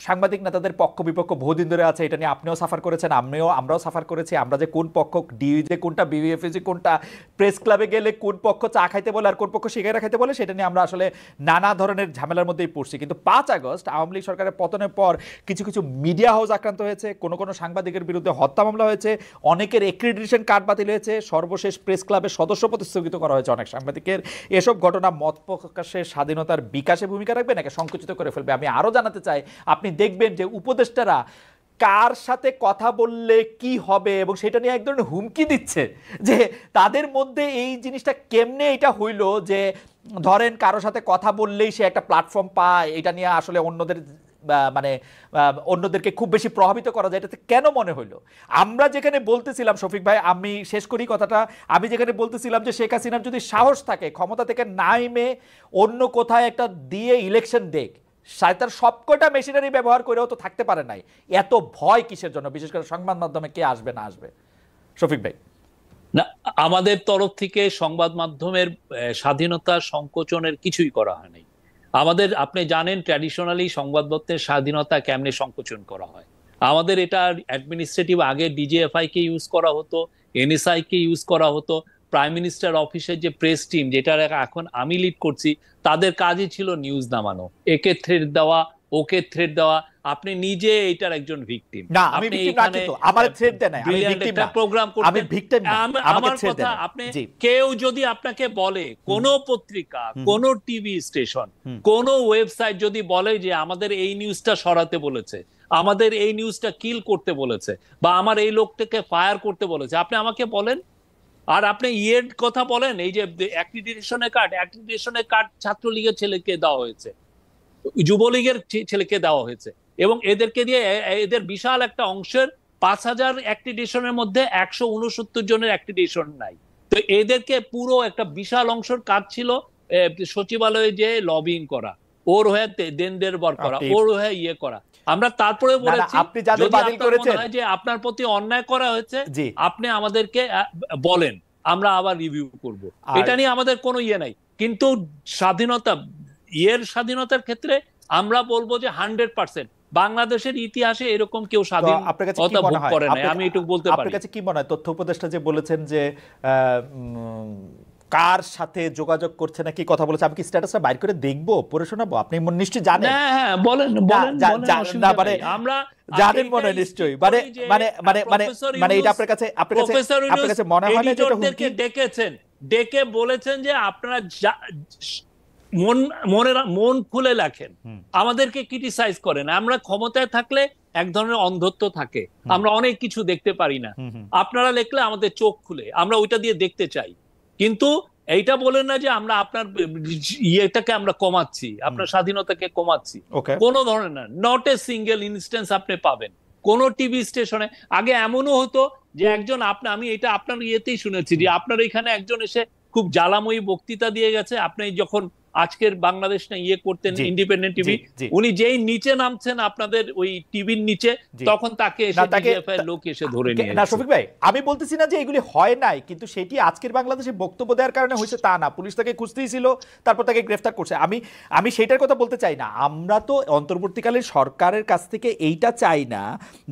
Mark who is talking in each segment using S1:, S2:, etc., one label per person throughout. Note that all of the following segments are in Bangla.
S1: সাংবাদিক নেতাদের পক্ষ বিপক্ষ বহুদিন ধরে আছে, এটা নিয়ে আপনিও সাফার করেছেন, আমরাও সাফার করেছি। আমরা যে কোন পক্ষ, ডিইউজে কোনটা, বিবিএফএসি কোনটা, প্রেস ক্লাবে গেলে কোন পক্ষ চা খাইতে বলে আর কোন পক্ষ সিগারেট খাইতে বলে, সেটা নিয়ে আমরা আসলে নানা ধরনের ঝামেলার মধ্যেই পড়ছি। কিন্তু 5 আগস্ট আওয়ামী লীগ সরকারের পতনের পর কিছু কিছু মিডিয়া হাউস আক্রান্ত হয়েছে, কোনো সাংবাদিকের বিরুদ্ধে হত্যা মামলা হয়েছে, অনেকের এক্রিডিটেশন কার্ড বাতিল হয়েছে, সর্বশেষ প্রেস ক্লাবের সদস্যপদ স্থগিত করা হয়েছে অনেক সাংবাদিকের। এসব ঘটনা মত প্রকাশের স্বাধীনতার বিকাশে ভূমিকা রাখবে নাকি সংকুচিত করে ফেলবে? আমি আরও জানাতে চাই, আপনি দেখবেন যে উপদেষ্টারা কার সাথে কথা বললে কি হবে এবং সেটা নিয়ে এক ধরনের হুমকি দিচ্ছে, যে তাদের মধ্যে এই জিনিসটা কেমনে এটা হইলো যে ধরেন কারো সাথে কথা বললেই সে একটা প্ল্যাটফর্ম পায়, এটা নিয়ে আসলে অন্যদেরকে খুব বেশি প্রভাবিত করা যায়, এটাতে কেন মনে হইলো? আমরা যেখানে বলতেছিলাম, শফিক ভাই আমি শেষ করি কথাটা, আমি যেখানে বলতেছিলাম যে শেখ হাসিনার যদি সাহস থাকে ক্ষমতা থেকে নাইমে অন্য কোথায় একটা দিয়ে ইলেকশন দেখ, তার সবকটা মেশিনারি ব্যবহার করেও তো থাকতে পারে নাই, এত ভয় কিসের জন্য, বিশেষ করে সংবাদ মাধ্যমে কে আসবে না আসবে? শফিক ভাই।
S2: না, আমাদের তরফ থেকে সংবাদ মাধ্যমের স্বাধীনতা সংকোচনের কিছুই করা হয়নি। আমাদের, আপনি জানেন ট্র্যাডিশনালি সংবাদপত্রের স্বাধীনতা কেমনে সংকোচন করা হয়। আমাদের এটা অ্যাডমিনিস্ট্রেটিভ, আগে ডিজিএফআই কে ইউজ করা হতো, এনএসআই কে ইউজ করা হতো, প্রাইম মিনিস্টার অফিসের যে প্রেস টিম, যেটা এখন আমি লিড করছি, তাদের কাজই ছিল নিউজ নামানো, একে থ্রেড দেওয়া, ওকে থ্রেড দেওয়া। আপনি নিজে এটার একজন ভিকটিম।
S1: না, আমি ভিকটিম না, কিন্তু আমার থ্রেড দেয় না, আমি ভিকটিম না,
S2: প্রোগ্রাম করতে,
S1: আমি ভিকটিম না, আমাকে থ্রেড দেয় না।
S2: আপনি কেউ যদি আপনাকে বলে, কোন পত্রিকা, কোন টিভি স্টেশন, কোন ওয়েবসাইট যদি বলে যে আমাদের এই নিউজটা সরাতে বলেছে, আমাদের এই নিউজটা কিল করতে বলেছে, বা আমার এই লোকটাকে ফায়ার করতে বলেছে, আপনি আমাকে বলেন। আর আপনি ইয়ের কথা বলেন, এই যে অ্যাক্রিডিটেশনের কার্ড ছাত্রলীগের ছেলেকে দেওয়া হয়েছে, যুবলীগের ছেলেকে দেওয়া হয়েছে, এবং এদেরকে দিয়ে এদের বিশাল একটা অংশের 5,000 অ্যাক্রিডিটেশনের মধ্যে 169 জনের অ্যাক্রিডিটেশন নাই। তো এদেরকে পুরো একটা বিশাল অংশের কাজ ছিল সচিবালয়ে যে লবিং করা, ওর হয়ে দেনদের বর করা, ওর হয়ে ইয়ে করা। আমরা তারপরে বলেছি যে আপনার প্রতি অন্যায় করা হয়েছে, আপনি আমাদেরকে বলেন, আমরা আবার রিভিউ করব। এটা নিয়ে আমাদের কোনো ইয়ে নাই। কিন্তু স্বাধীনতার ক্ষেত্রে আমরা বলবো যে 100% বাংলাদেশের ইতিহাসে এরকম কেউ স্বাধীনতা ভোগ করে না, আমি এটুকু বলতে পারি।
S1: আপনার কাছে কি মনে হয়, তথ্য উপদেষ্টা যে বলেছেন যে কার সাথে যোগাযোগ করছে না কি কথা বলেছে, আমি কি স্ট্যাটাসটা বাইর করে দেখবো, পড়ে শোনাবো? আপনি নিশ্চয়ই জানেন।
S2: হ্যাঁ, বলেন।
S1: আমরা জানেন মনে হয় নিশ্চয়ই, এটা আপনার কাছে মনে হয় না যে
S2: ডেকে বলেছেন যে আপনারা মন খুলে লেখেন, আমাদেরকে ক্রিটিসাইজ করেন। আমরা ক্ষমতায় থাকলে এক ধরনের অন্ধত্ব থাকে, আমরা অনেক কিছু দেখতে পারি না। আপনারা লেখলে আমাদের চোখ খুলে, আমরা ওইটা দিয়ে দেখতে চাই। কিন্তু এইটা বলেন না যে আমরা আপনার ইয়েটাকে আমরা কমাচ্ছি, আপনার স্বাধীনতাকে কমাচ্ছি, কোন ধরনের না। নট এ সিঙ্গেল ইনস্টেন্স আপনি পাবেন কোন টিভি স্টেশনে। আগে এমনও হতো যে একজন, আমি এটা আপনার ইয়েতেই শুনেছি যে আপনার এখানে একজন এসে খুব জ্বালাময়ী বক্তৃতা দিয়ে গেছে, আপনি যখন আজকের বাংলাদেশ না ইয়ে করতেন, ইন্ডিপেন্ডেন্ট টিভি, উনি যেই নিচে নামছেন আপনাদের ওই টিভির নিচে, তখন তাকে লোক এসে ধরে নিয়ে।
S1: না শফিক ভাই, আমি বলতেছি না যে এগুলি হয় নাই, কিন্তু সেটি আজকের বাংলাদেশে বক্তব্য দেওয়ার কারণে হয়েছে তা না। পুলিশ তাকে খুঁজতেই ছিল, তারপর তাকে গ্রেফতার করছে। আমি সেইটার কথা বলতে চাই না। আমরা তো অন্তর্বর্তীকালীন সরকারের কাছ থেকে এইটা চাই না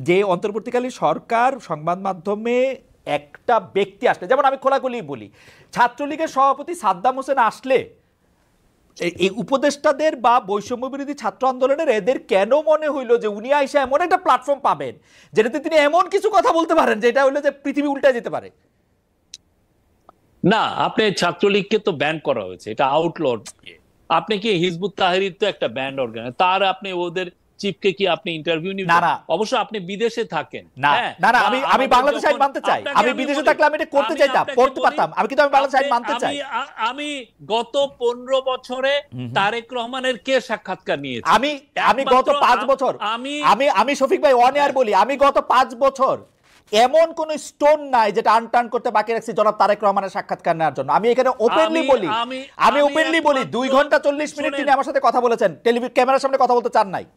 S1: যে অন্তর্বর্তীকালীন সরকার সংবাদ মাধ্যমে একটা ব্যক্তি আসলে, যেমন আমি খোলাখুলি বলি, ছাত্রলীগের সভাপতি সাদ্দাম হোসেন আসলে এই উপদেষ্টাদের বা বৈষম্য বিরোধী ছাত্র আন্দোলনের এদের কেন মনে হইলো যে উনি আইসা এমন একটা প্ল্যাটফর্ম পাবেন যেটাতে তিনি এমন কিছু কথা বলতে পারেন যেটা হইলো যে পৃথিবী উল্টে যেতে পারে?
S2: না, আপনি ছাত্রলীগকে তো ব্যান করা হয়েছে, এটা আউটলড। আপনি কি হিজবুত তাহরির তো একটা ব্যান্ড অর্গান, তার আপনি ওদের চিফকে কি আপনি ইন্টারভিউ নিবেন?
S1: না,
S2: অবশ্য আপনি বিদেশে থাকেন।
S1: না না না, আমি বাংলাদেশ আইন মানতে চাই। আমি বিদেশে থাকলে আমি এটা করতে চাইতাম, করতে পারতাম, আমি কিন্তু আমি বাংলাদেশ আইন মানতে চাই।
S2: আমি গত 15 বছরে তারেক রহমানের কে সাক্ষাৎকার নিয়েছি?
S1: আমি গত 5 বছর, আমি শফিক ভাই অন এয়ার বলি, আমি গত 5 বছর এমন কোন স্টোন নাই যেটা আনটার্ন করতে বাকি রাখছি জনাব তারেক রহমানের সাক্ষাৎকার নেওয়ার জন্য। আমি এখানে ওপেনলি বলি, আমি ওপেনলি বলি 2 ঘন্টা 40 মিনিট তিনি আমার সাথে কথা বলেছেন, ক্যামেরার সামনে কথা বলতে চান নাই।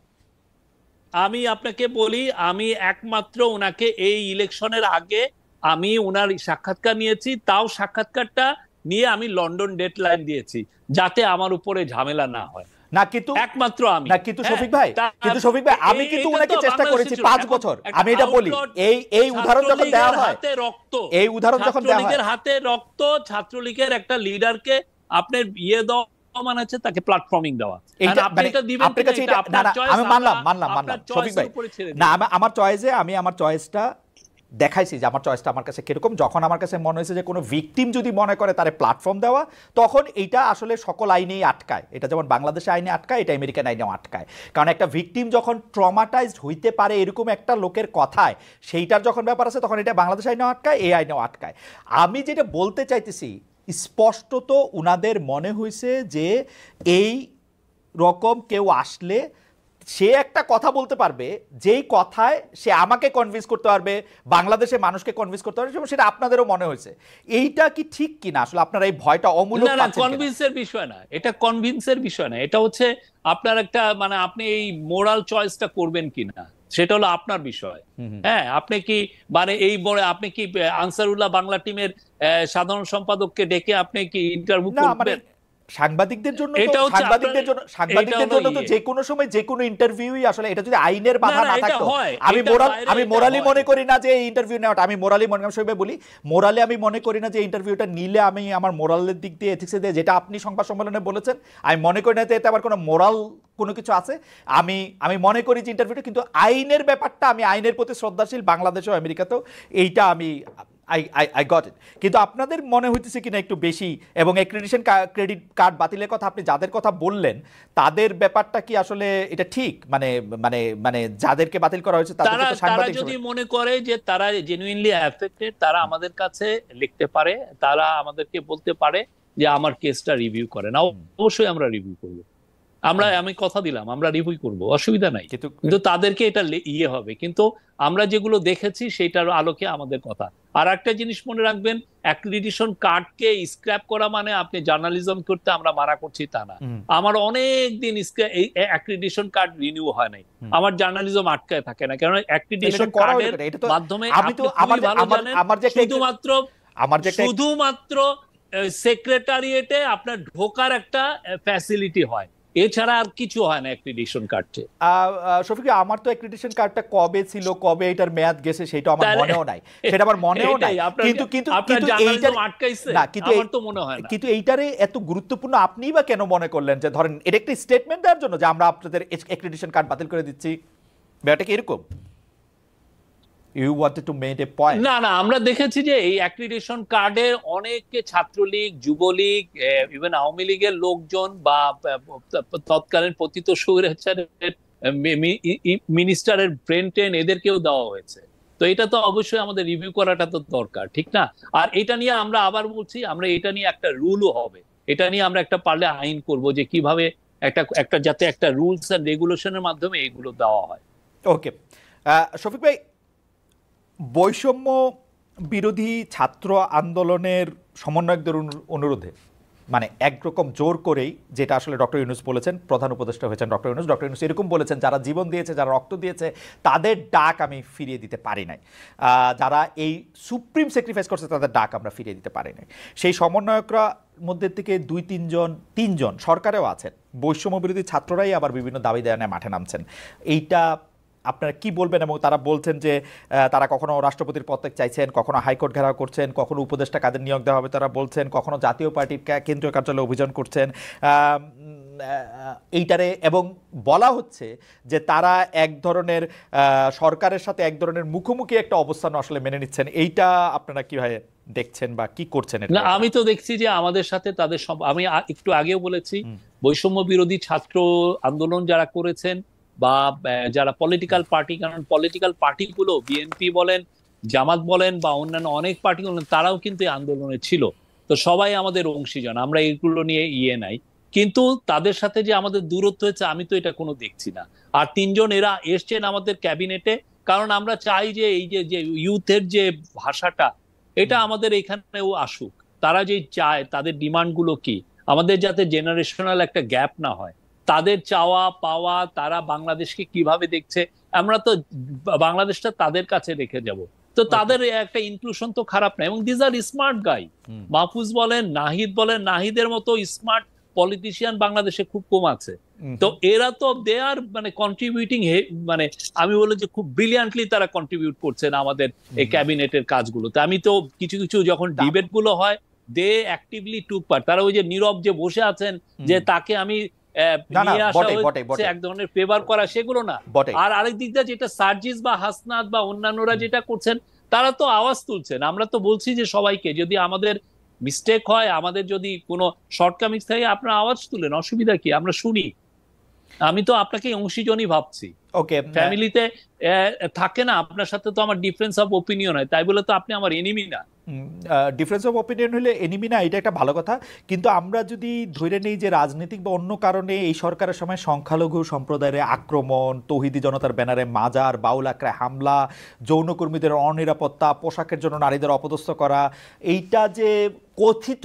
S2: আমি আপনাকে বলি, আমি একমাত্র ওনাকে এই ইলেকশনের আগে আমি ওনার সাক্ষাৎকার নিয়েছি, তাও সাক্ষাৎকারটা নিয়ে আমি লন্ডন ডেডলাইন দিয়েছি যাতে আমার উপরে ঝামেলা না হয়।
S1: না কিন্তু
S2: একমাত্র আমি
S1: না কিন্তু শফিক ভাই আমি কিন্তু ওনাকে চেষ্টা করেছি 5 বছর। আমি এটা বলি, এই উদাহরণ যখন দেওয়া হয়, এই উদাহরণ যখন দেওয়া হয়,
S2: ছাত্রলীগের হাতে রক্ত, ছাত্রলীগের একটা লিডারকে আপনার দেওয়া মানে হচ্ছে তাকে প্ল্যাটফর্মিং দেওয়া।
S1: আপনার কাছে আমি মানলাম শফিক ভাই, না আমার চয়েসে আমি আমার চয়েসটা দেখাইছি যে আমার চয়েসটা আমার কাছে কিরকম। যখন আমার কাছে মনে হয়েছে যে কোনো ভিকটিম যদি মনে করে তারে প্ল্যাটফর্ম দেওয়া, তখন এইটা আসলে সকল আইনেই আটকায়। এটা যেমন বাংলাদেশে আইনে আটকায়, এটা আমেরিকান আইনেও আটকায়। কারণ একটা ভিকটিম যখন ট্রমাটাইজড হইতে পারে এরকম একটা লোকের কথায়, সেইটার যখন ব্যাপার আছে, তখন এটা বাংলাদেশ আইনেও আটকায়, এই আইনেও আটকায়। আমি যেটা বলতে চাইতেছি, স্পষ্টত উনাদের মনে হয়েছে যে এই রকম কেউ আসলে সে একটা কথা বলতে পারবে, যেই কথায় সে আমাকে কনভিন্স করতে পারবে, বাংলাদেশের মানুষকে কনভিন্স করতে পারবে, সেটা আপনাদেরও মনে হয়েছে। এইটা কি ঠিক কিনা আসলে? আপনারা এই ভয়টা অমূলক পাচ্ছেন কিনা?
S2: কনভিন্সের বিষয় না, এটা কনভিন্সের বিষয় না, এটা হচ্ছে আপনার একটা মানে আপনি এই মোরাল চয়েসটা করবেন কিনা, সেটা হলো আপনার বিষয়। হ্যাঁ, আপনি কি মানে আপনি কি আনসারুল্লাহ বাংলা টিমের সাধারণ সম্পাদককে ডেকে আপনি কি ইন্টারভিউ করবেন?
S1: সাংবাদিকদের জন্য তো যে কোনো সময় যে কোনো ইন্টারভিউই আসলে, এটা যদি আইনের বাধা না থাকতো, আমি মোরালি মনে করি না যে এই ইন্টারভিউ নেওয়াটা, আমি মোরালি বলি, মোরালি আমি মনে করি না যে ইন্টারভিউটা নিলে আমি আমার মোরালের দিক দিয়ে, এথিক্সের দিয়ে, যেটা আপনি সংবাদ সম্মেলনে বলেছেন, আমি মনে করি না যে এতে আবার কোনো মোরাল কোনো কিছু আছে। আমি মনে করি যে ইন্টারভিউটা, কিন্তু আইনের ব্যাপারটা, আমি আইনের প্রতি শ্রদ্ধাশীল, বাংলাদেশেও আমেরিকাতেও, এইটা আমি I got it। কিন্তু আপনাদের মনে হইতেছে কিনা একটু বেশি, এবং অ্যাক্রেডিটেশন ক্রেডিট কার্ড বাতিলের কথা আপনি যাদের কথা বললেন, তাদের ব্যাপারটা কি আসলে এটা ঠিক? মানে মানে মানে যাদেরকে বাতিল করা হয়েছে
S2: তারা যদি মনে করে যে তারা জেনুইনলি অ্যাফেক্টেড, তারা আমাদের কাছে লিখতে পারে, তারা আমাদেরকে বলতে পারে যে আমার কেসটা রিভিউ করেন। অবশ্যই আমরা রিভিউ করব, আমি কথা দিলাম আমরা রিভিউ করব, অসুবিধা নাই। কিন্তু তাদেরকে এটা হবে। কিন্তু আমরা যেগুলো দেখেছি সেটার আলোকে আমাদের কথা। আর একটা জিনিস মনে রাখবেন, অ্যাক্রিডিটেশন কার্ডকে স্ক্র্যাপ করা মানে আপনি জার্নালিজম করতে আমরা মানা করছি তা না। আমার অনেক দিন এই অ্যাক্রিডিটেশন কার্ড রিনিউ হয় নাই, আমার জার্নালিজম আটকায় থাকে না, কারণ অ্যাক্রিডিটেশন কার্ডের মাধ্যমে শুধুমাত্র সেক্রেটারিয়েটে আপনার ঢোকার একটা ফ্যাসিলিটি হয়, এছাড়া আর কিছু হয় না অ্যাক্রিডিটেশন কার্ডে।
S1: শফিক, আমার তো অ্যাক্রিডিটেশন কার্ডটা কবে ছিল, কবে এটার মেয়াদ গেছে, সেটা আমার মনেও নাই, সেটা আমার মনেও নাই। কিন্তু এইটারে এত গুরুত্বপূর্ণ আপনি বা কেন মনে করলেন যে ধরেন এটা একটা স্টেটমেন্ট দেওয়ার জন্য যে আমরা আপনাদের অ্যাক্রিডিটেশন কার্ড বাতিল করে দিচ্ছি, ব্যাপারটা কি এরকম? You wanted to make a point?
S2: না, আমরা দেখেছি যে এই অ্যাক্রিডিটেশন কার্ডে অনেকে ছাত্রলীগ, যুবলীগ, ইভেন আওয়ামী লীগের লোকজন বা তৎকালীন পতিত স্বৈরাচারের মিনিস্টারের ব্রেন টেন, এদেরকেও দেওয়া হয়েছে। তো এটা তো অবশ্যই আমাদের রিভিউ করাটা তো দরকার, ঠিক না? আর এটা নিয়ে আমরা আবার বলছি, আমরা এটা নিয়ে একটা রুলও হবে, এটা নিয়ে আমরা একটা পারলে আইন করব যে কিভাবে একটা যাতে একটা রুলস এন্ড রেগুলেশনের মাধ্যমে এগুলো দেওয়া হয়।
S1: ওকে শফিক ভাই, বৈষম্য বিরোধী ছাত্র আন্দোলনের সমন্বয়কদের অনুরোধে মানে একরকম জোর করেই, যেটা আসলে ডক্টর ইউনূস বলেছেন, প্রধান উপদেষ্টা হয়েছেন ডক্টর ইউনূস এরকম বলেছেন, যারা জীবন দিয়েছে, যারা রক্ত দিয়েছে, তাদের ডাক আমি ফিরিয়ে দিতে পারি নাই, যারা এই সুপ্রিম স্যাক্রিফাইস করছে তাদের ডাক আমরা ফিরিয়ে দিতে পারি নাই। সেই সমন্বয়করা মধ্যে থেকে 2-3জন সরকারেও আছেন, বৈষম্য বিরোধী ছাত্ররাই আবার বিভিন্ন দাবি দেওয়া মাঠে নামছেন। এইটা আপনারা কি বলবেন? এবং তারা বলছেন যে তারা কখনো রাষ্ট্রপতির পদত্যাগ চাইছেন, কখনো হাইকোর্ট ঘেরাও করছেন, কখনো উপদেষ্টা কাদের নিয়োগ দেওয়া হবে তারা বলছেন, কখনো জাতীয় পার্টির কেন্দ্রীয় কার্যালয়ে অভিযান করছেন এইটারে, এবং বলা হচ্ছে যে তারা এক ধরনের সরকারের সাথে এক ধরনের মুখোমুখি একটা অবস্থান আসলে মেনে নিচ্ছেন। এইটা আপনারা কিভাবে দেখছেন বা কি করছেন?
S2: আমি তো দেখছি যে আমাদের সাথে তাদের আমি একটু আগেও বলেছি, বৈষম্য বিরোধী ছাত্র আন্দোলন যারা করেছেন বা যারা পলিটিক্যাল পার্টি, কারণ পলিটিক্যাল পার্টিগুলো বিএনপি বলেন, জামাত বলেন বা অন্যান্য অনেক পার্টি বলেন, তারাও কিন্তু এই আন্দোলনে ছিল। তো সবাই আমাদের অংশীজন, আমরা এইগুলো নিয়ে নাই। কিন্তু তাদের সাথে যে আমাদের দূরত্ব হয়েছে আমি তো এটা কোনো দেখছি না। আর 3জন এরা এসছেন আমাদের ক্যাবিনেটে, কারণ আমরা চাই যে এই যে ইউথের যে ভাষাটা, এটা আমাদের এখানেও আসুক। তারা যে চায়, তাদের ডিমান্ডগুলো কি, আমাদের যাতে জেনারেশনাল একটা গ্যাপ না হয়, তাদের চাওয়া পাওয়া, তারা বাংলাদেশকে কিভাবে দেখছে, আমরা তো বাংলাদেশটা তাদের কাছে রেখে যাব। তো তাদের একটা ইনক্লুশন তো খারাপ না। এবং this are smart guy, Mahfuz বলেন, নাহিদ বলেন, নাহিদের মতো স্মার্ট পলিটিশিয়ান বাংলাদেশে খুব কম আছে। তো এরা তো দে আর মানে কন্ট্রিবিউটিং, মানে আমি বলি যে খুব ব্রিলিয়ান্টলি তারা কন্ট্রিবিউট করছেন আমাদের এই ক্যাবিনেটের কাজগুলোতে। আমি তো কিছু কিছু যখন ডিবেট গুলো হয়, দে অ্যাক্টিভলি টুক পার্ট। তারা ওই যে নীরব যে বসে আছেন যে তাকে আমি নিয়ে আসা হচ্ছে এক ধরনের ফেভার করা, সেগুলো না। আর আরেক দিক দিয়ে যেটা সার্জিস বা হাসনাত বা অন্যান্যরা যেটা করছেন, তারা তো আওয়াজ তুলছেন। আমরা তো বলছি যে সবাইকে, যদি আমাদের মিস্টেক হয়, আমাদের যদি কোনো শর্টকামিংস থাকে, আপনারা আওয়াজ তুলেন, অসুবিধা কি, আমরা শুনি। আমি তো আপনাকে অংশীজনই ভাবছি।
S1: ওকে,
S2: ফ্যামিলিতে থাকে না, আপনার সাথে তো আমার ডিফারেন্স অফ ওপিনিয়ন হয়, তাই বলে তো আপনি আমার এনিমি না।
S1: ডিফারেন্স অফ ওপিনিয়ন হলে এনিমি না, এটা একটা ভালো কথা। কিন্তু আমরা যদি ধরে নেই যে রাজনৈতিক বা অন্য কারণে এই সরকারের সময় সংখ্যালঘু সম্প্রদায়ের আক্রমণ, তৌহিদি জনতার ব্যানারে মাজার, বাউল আখড়ায় হামলা, যৌনকর্মীদের অনিরাপত্তা, পোশাকের জন্য নারীদের অপদস্থ করা, এইটা যে কথিত